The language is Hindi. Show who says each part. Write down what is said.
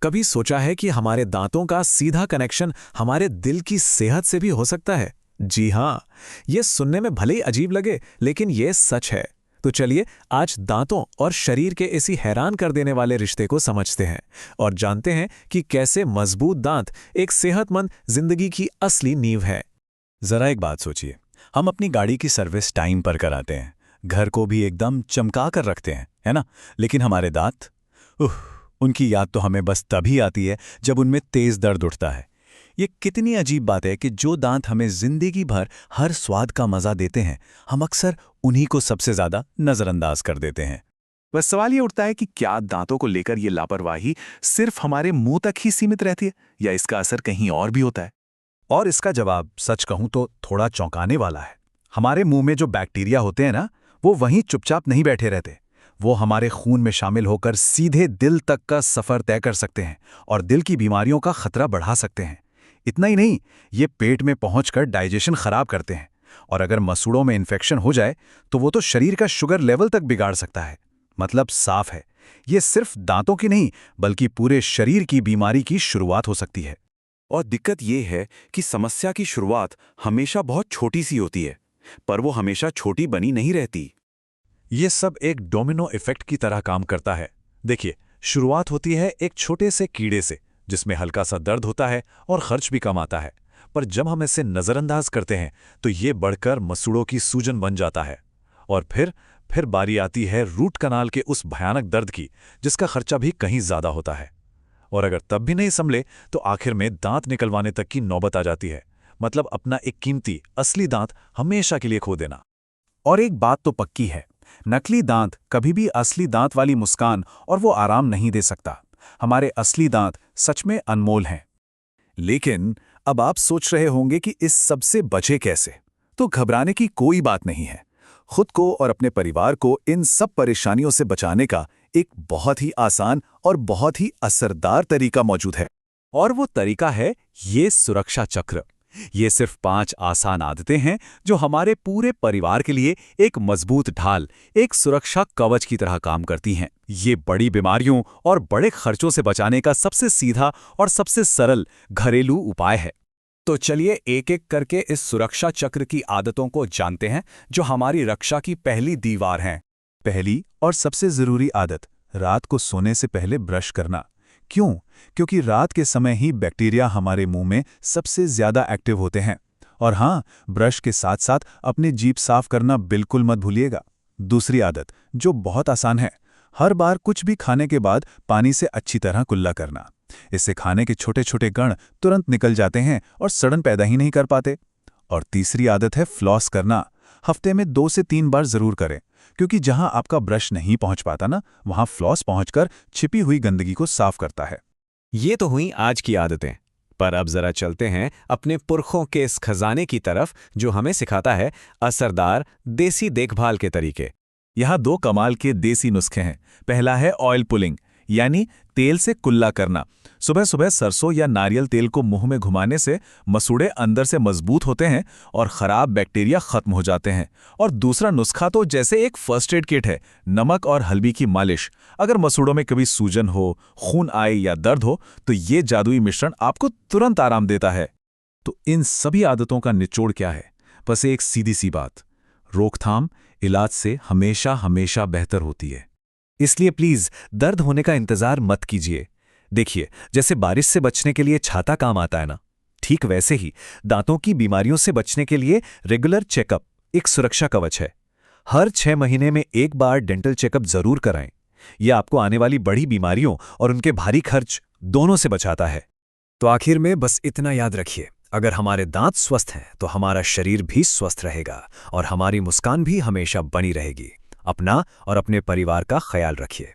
Speaker 1: कभी सोचा है कि हमारे दांतों का सीधा कनेक्शन हमारे दिल की सेहत से भी हो सकता है? जी हाँ, ये सुनने में भले ही अजीब लगे, लेकिन ये सच है। तो चलिए आज दांतों और शरीर के इसी हैरान कर देने वाले रिश्ते को समझते हैं और जानते हैं कि कैसे मजबूत दांत एक सेहतमंद जिंदगी की असली नींव है।
Speaker 2: जरा एक बात सोचिए, हम अपनी गाड़ी की सर्विस टाइम पर कराते हैं, घर को भी एकदम चमका कर रखते हैं, है ना? लेकिन हमारे दांत, उनकी याद तो हमें बस तभी आती है जब उनमें तेज दर्द उठता है। ये कितनी अजीब बात है कि जो दांत हमें जिंदगी भर हर स्वाद का मजा देते हैं, हम अक्सर उन्हीं को सबसे ज्यादा नजरअंदाज कर देते हैं।
Speaker 3: बस सवाल ये उठता है कि क्या दांतों को लेकर ये लापरवाही सिर्फ हमारे मुंह तक ही सीमित रहती है या इसका असर कहीं और भी होता है?
Speaker 2: और इसका जवाब सच कहूं तो थोड़ा चौंकाने वाला है। हमारे मुंह में जो बैक्टीरिया होते हैं ना, वो वहीं चुपचाप नहीं बैठे रहते। वो हमारे खून में शामिल होकर सीधे दिल तक का सफर तय कर सकते हैं और दिल की बीमारियों का खतरा बढ़ा सकते हैं। इतना ही नहीं, ये पेट में पहुंचकर डाइजेशन खराब करते हैं और अगर मसूड़ों में इन्फेक्शन हो जाए तो वो तो शरीर का शुगर लेवल तक बिगाड़ सकता है। मतलब साफ है, ये सिर्फ दांतों की नहीं बल्कि पूरे शरीर की बीमारी की शुरुआत हो सकती है।
Speaker 3: और दिक्कत ये है कि समस्या की शुरुआत हमेशा बहुत छोटी सी होती है, पर वो हमेशा छोटी बनी नहीं रहती।
Speaker 2: ये सब एक डोमिनो इफेक्ट की तरह काम करता है। देखिए, शुरुआत होती है एक छोटे से कीड़े से जिसमें हल्का सा दर्द होता है और खर्च भी कम आता है, पर जब हम इसे नज़रअंदाज करते हैं तो ये बढ़कर मसूड़ों की सूजन बन जाता है। और फिर बारी आती है रूट कनाल के उस भयानक दर्द की, जिसका खर्चा भी कहीं ज़्यादा होता है। और अगर तब भी नहीं संभले तो आखिर में दांत निकलवाने तक की नौबत आ जाती है। मतलब अपना एक कीमती असली दांत हमेशा के लिए खो देना।
Speaker 4: और एक बात तो पक्की है, नकली दांत कभी भी असली दांत वाली मुस्कान और वो आराम नहीं दे सकता। हमारे असली दांत सच में अनमोल हैं। लेकिन अब आप सोच रहे होंगे कि इस सब से बचे कैसे? तो घबराने की कोई बात नहीं है। खुद को और अपने परिवार को इन सब परेशानियों से बचाने का एक बहुत ही आसान और बहुत ही असरदार तरीका मौजूद है। और वो तरीका है ये सुरक्षा चक्र। ये सिर्फ 5 आसान आदतें हैं जो हमारे पूरे परिवार के लिए एक मजबूत ढाल, एक सुरक्षा कवच की तरह काम करती हैं। ये बड़ी बीमारियों और बड़े खर्चों से बचाने का सबसे सीधा और सबसे सरल घरेलू उपाय है। तो चलिए एक एक करके इस सुरक्षा चक्र की आदतों को जानते हैं जो हमारी रक्षा की पहली दीवार हैं। पहली और सबसे जरूरी आदत, रात को सोने से पहले ब्रश करना। क्यों? क्योंकि रात के समय ही बैक्टीरिया हमारे मुंह में सबसे ज्यादा एक्टिव होते हैं। और हाँ, ब्रश के साथ साथ अपनी जीभ साफ करना बिल्कुल मत भूलिएगा। दूसरी आदत जो बहुत आसान है, हर बार कुछ भी खाने के बाद पानी से अच्छी तरह कुल्ला करना। इससे खाने के छोटे छोटे कण तुरंत निकल जाते हैं और सड़न पैदा ही नहीं कर पाते। और तीसरी आदत है फ्लॉस करना। हफ्ते में 2 से 3 बार जरूर करें, क्योंकि जहां आपका ब्रश नहीं पहुंच पाता ना, वहां फ्लॉस पहुंचकर छिपी हुई गंदगी को साफ करता है।
Speaker 1: ये तो हुई आज की आदतें, पर अब जरा चलते हैं अपने पुरखों के इस खजाने की तरफ जो हमें सिखाता है असरदार देसी देखभाल के तरीके।
Speaker 4: यहाँ 2 कमाल के देसी नुस्खे हैं। पहला है ऑयल पुलिंग, यानी तेल से कुल्ला करना। सुबह सुबह सरसों या नारियल तेल को मुंह में घुमाने से मसूड़े अंदर से मजबूत होते हैं और खराब बैक्टीरिया खत्म हो जाते हैं। और दूसरा नुस्खा तो जैसे एक फर्स्ट एड किट है, नमक और हल्दी की मालिश। अगर मसूड़ों में कभी सूजन हो, खून आए या दर्द हो, तो ये जादुई मिश्रण आपको तुरंत आराम देता है। तो इन सभी आदतों का निचोड़ क्या है? बस एक सीधी सी बात, रोकथाम इलाज से हमेशा हमेशा बेहतर होती है। इसलिए प्लीज दर्द होने का इंतजार मत कीजिए। देखिए, जैसे बारिश से बचने के लिए छाता काम आता है ना, ठीक वैसे ही दांतों की बीमारियों से बचने के लिए रेगुलर चेकअप एक सुरक्षा कवच है। हर 6 महीने में एक बार डेंटल चेकअप जरूर कराएं। यह आपको आने वाली बड़ी बीमारियों और उनके भारी खर्च दोनों से बचाता है। तो आखिर में बस इतना याद रखिए, अगर हमारे दांत स्वस्थ हैं तो हमारा शरीर भी स्वस्थ रहेगा और हमारी मुस्कान भी हमेशा बनी रहेगी। अपना और अपने परिवार का ख्याल रखिए।